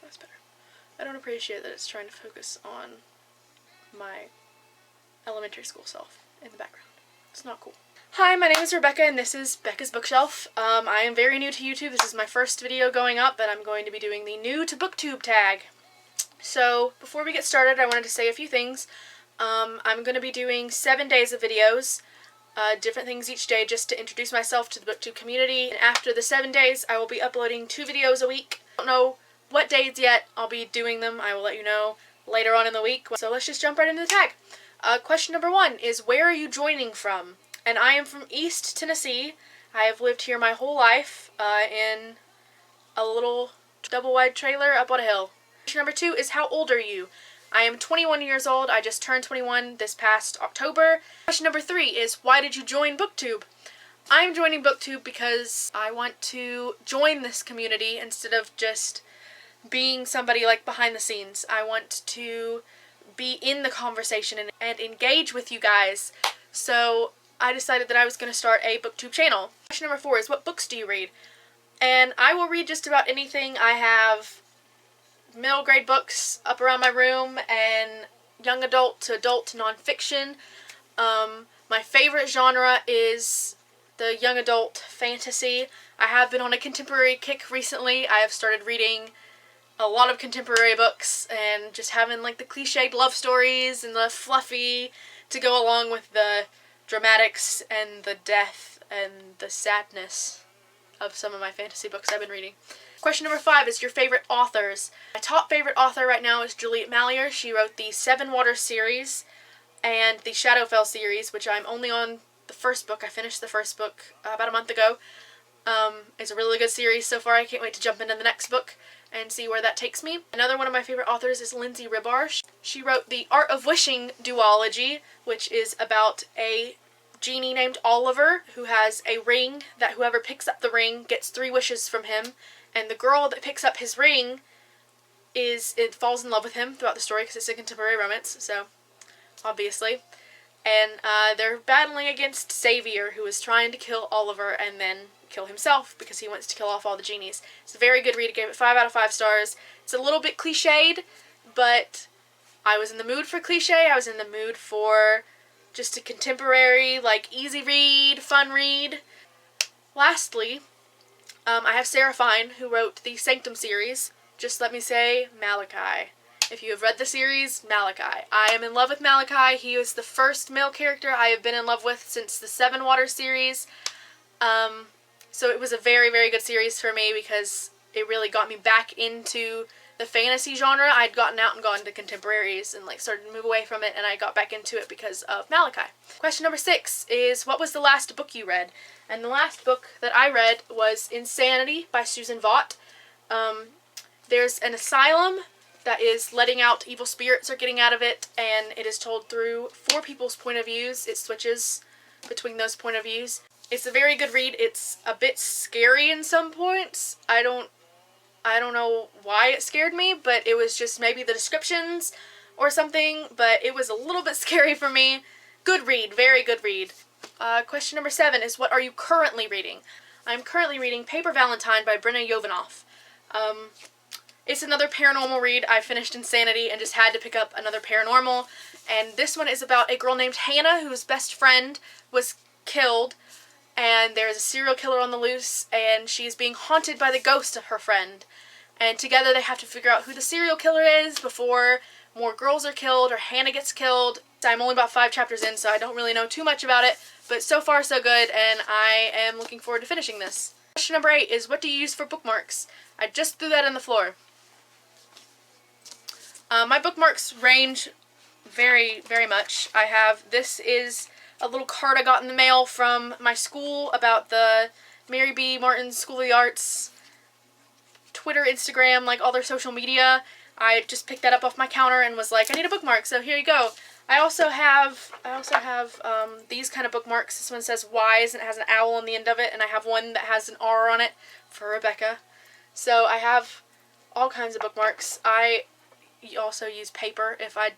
That's better. I don't appreciate that it's trying to focus on my elementary school self in the background. It's not cool. Hi, my name is Rebecca and this is Becca's Bookshelf. I am very new to YouTube. This is my first video going up and I'm going to be doing the new to Booktube tag. So before we get started, I wanted to say a few things. I'm going to be doing 7 days of videos, different things each day just to introduce myself to the Booktube community. And after the 7 days, I will be uploading 2 videos a week. I don't know what days yet I'll be doing them. I will let you know later on in the week. So let's just jump right into the tag. Question number 1 is, where are you joining from? And I am from East Tennessee. I have lived here my whole life in a little double-wide trailer up on a hill. Question number 2 is, how old are you? I am 21 years old. I just turned 21 this past October. Question number 3 is, why did you join Booktube? I'm joining Booktube because I want to join this community instead of just being somebody like behind the scenes. I want to be in the conversation and engage with you guys. So I decided that I was going to start a Booktube channel. Question number 4 is, what books do you read? And I will read just about anything. I have middle grade books up around my room and young adult to nonfiction. My favorite genre is the young adult fantasy. I have been on a contemporary kick recently. I have started reading a lot of contemporary books and just having like the cliched love stories and the fluffy to go along with the dramatics and the death and the sadness of some of my fantasy books I've been reading. Question number 5 is, your favorite authors. My top favorite author right now is Juliet Mallier. She wrote the Seven Waters series and the Shadowfell series, which I'm only on the first book. I finished the first book about a month ago. It's a really good series so far. I can't wait to jump into the next book and see where that takes me. Another one of my favorite authors is Lindsay Ribar. She wrote the Art of Wishing duology, which is about a genie named Oliver who has a ring that whoever picks up the ring gets 3 wishes from him, and the girl that picks up his ring falls in love with him throughout the story because it's a contemporary romance, so obviously. And they're battling against Xavier, who is trying to kill Oliver and then kill himself because he wants to kill off all the genies. It's a very good read. I gave it 5 out of 5 stars. It's a little bit cliched, but I was in the mood for cliche. I was in the mood for just a contemporary, like, easy read, fun read. Lastly, I have Sarah Fine, who wrote the Sanctum series. Just let me say, Malachi. If you have read the series, Malachi. I am in love with Malachi. He was the first male character I have been in love with since the Seven Waters series. So it was a very, very good series for me because it really got me back into the fantasy genre. I'd gotten out and gone to contemporaries and like started to move away from it, and I got back into it because of Malachi. Question number 6 is, what was the last book you read? And the last book that I read was Insanity by Susan Vaught. There's an asylum that is letting out evil spirits or getting out of it, and it is told through 4 people's point of views. It switches between those point of views. It's a very good read. It's a bit scary in some points. I don't know why it scared me, but it was just maybe the descriptions or something, but it was a little bit scary for me. Good read, very good read. Question number 7 is, what are you currently reading? I'm currently reading Paper Valentine by Brenna Jovanoff. It's another paranormal read. I finished Insanity and just had to pick up another paranormal, and this one is about a girl named Hannah whose best friend was killed, and there's a serial killer on the loose, and she's being haunted by the ghost of her friend. And together they have to figure out who the serial killer is before more girls are killed or Hannah gets killed. I'm only about 5 chapters in, so I don't really know too much about it, but so far so good, and I am looking forward to finishing this. Question number 8 is, what do you use for bookmarks? I just threw that on the floor. My bookmarks range very, very much. This is a little card I got in the mail from my school about the Mary B. Martin School of the Arts Twitter, Instagram, like all their social media. I just picked that up off my counter and was like, I need a bookmark, so here you go. I also have these kind of bookmarks. This one says Wise and it has an owl on the end of it, and I have one that has an R on it for Rebecca. So I have all kinds of bookmarks. I also use paper. If I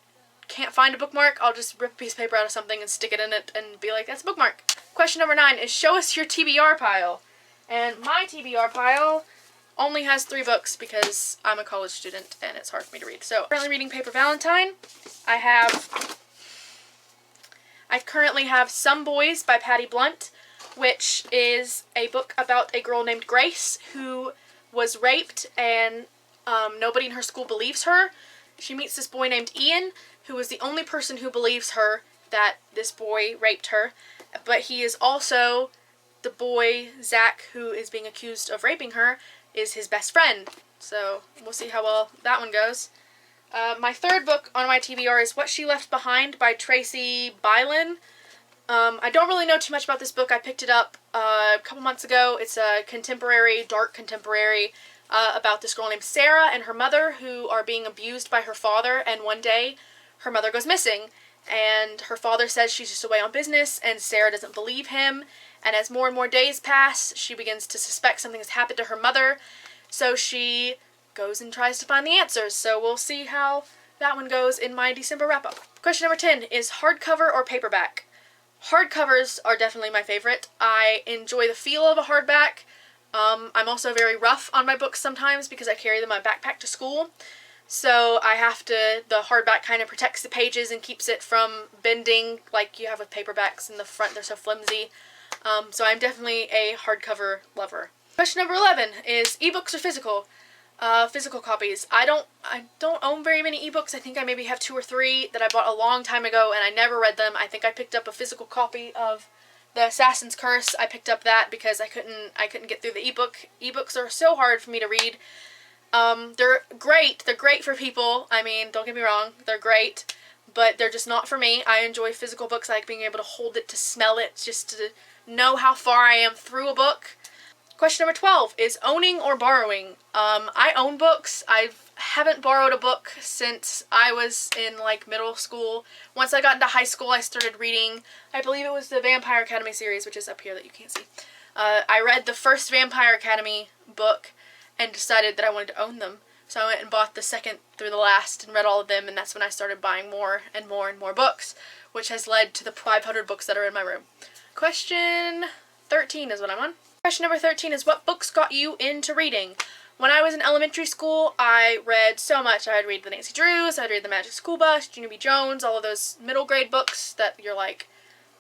can't find a bookmark, I'll just rip a piece of paper out of something and stick it in it and be like, that's a bookmark. Question number 9 is, show us your TBR pile. And my TBR pile only has 3 books because I'm a college student and it's hard for me to read. So, currently reading Paper Valentine. I currently have Some Boys by Patty Blunt, which is a book about a girl named Grace who was raped and nobody in her school believes her. She meets this boy named Ian, who is the only person who believes her that this boy raped her, but he is also the boy, Zach, who is being accused of raping her, is his best friend. So we'll see how well that one goes. My third book on my TBR is What She Left Behind by Tracy Bylan. I don't really know too much about this book. I picked it up a couple months ago. It's a contemporary, dark contemporary, about this girl named Sarah and her mother who are being abused by her father, and one day her mother goes missing, and her father says she's just away on business, and Sarah doesn't believe him, and as more and more days pass, she begins to suspect something has happened to her mother, so she goes and tries to find the answers. So we'll see how that one goes in my December wrap-up. Question number 10 is hardcover or paperback? Hardcovers are definitely my favorite. I enjoy the feel of a hardback. I'm also very rough on my books sometimes because I carry them in my backpack to school. So the hardback kind of protects the pages and keeps it from bending like you have with paperbacks in the front. They're so flimsy. So I'm definitely a hardcover lover. Question number 11 is ebooks or physical? Physical copies. I don't own very many ebooks. I think I maybe have 2 or 3 that I bought a long time ago and I never read them. I think I picked up a physical copy of The Assassin's Curse. I picked up that because I couldn't get through the ebook. Ebooks are so hard for me to read. They're great. They're great for people. I mean, don't get me wrong. They're great, but they're just not for me. I enjoy physical books. I like being able to hold it, to smell it, just to know how far I am through a book. Question number 12 is owning or borrowing. I own books. I haven't borrowed a book since I was in like middle school. Once I got into high school, I started reading, I believe it was the Vampire Academy series, which is up here that you can't see. I read the first Vampire Academy book and decided that I wanted to own them. So I went and bought the second through the last and read all of them, and that's when I started buying more and more and more books, which has led to the 500 books that are in my room. Question 13 is what I'm on. Question number 13 is what books got you into reading? When I was in elementary school, I read so much. I'd read the Nancy Drews, I'd read the Magic School Bus, Junior B. Jones, all of those middle grade books that you're like,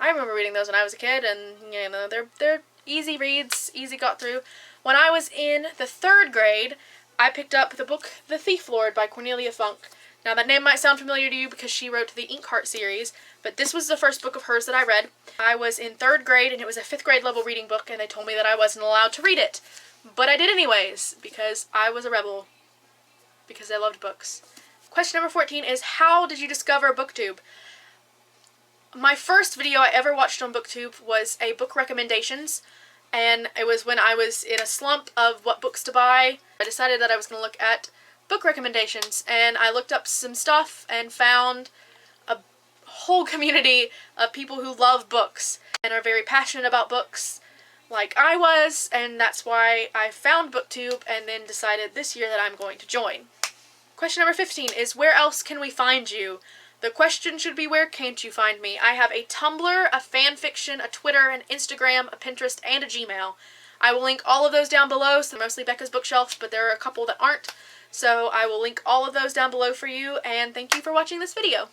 I remember reading those when I was a kid, and you know, they're easy reads, easy got through. When I was in the 3rd grade, I picked up the book The Thief Lord by Cornelia Funk. Now that name might sound familiar to you because she wrote the Inkheart series, but this was the first book of hers that I read. I was in 3rd grade and it was a 5th grade level reading book, and they told me that I wasn't allowed to read it. But I did anyways because I was a rebel, because I loved books. Question number 14 is how did you discover Booktube? My first video I ever watched on Booktube was a book recommendations, and it was when I was in a slump of what books to buy. I decided that I was going to look at book recommendations, and I looked up some stuff and found a whole community of people who love books and are very passionate about books like I was, and that's why I found Booktube and then decided this year that I'm going to join. Question number 15 is where else can we find you? The question should be where can't you find me? I have a Tumblr, a fanfiction, a Twitter, an Instagram, a Pinterest, and a Gmail. I will link all of those down below, so mostly Becca's Bookshelf, but there are a couple that aren't. So I will link all of those down below for you, and thank you for watching this video.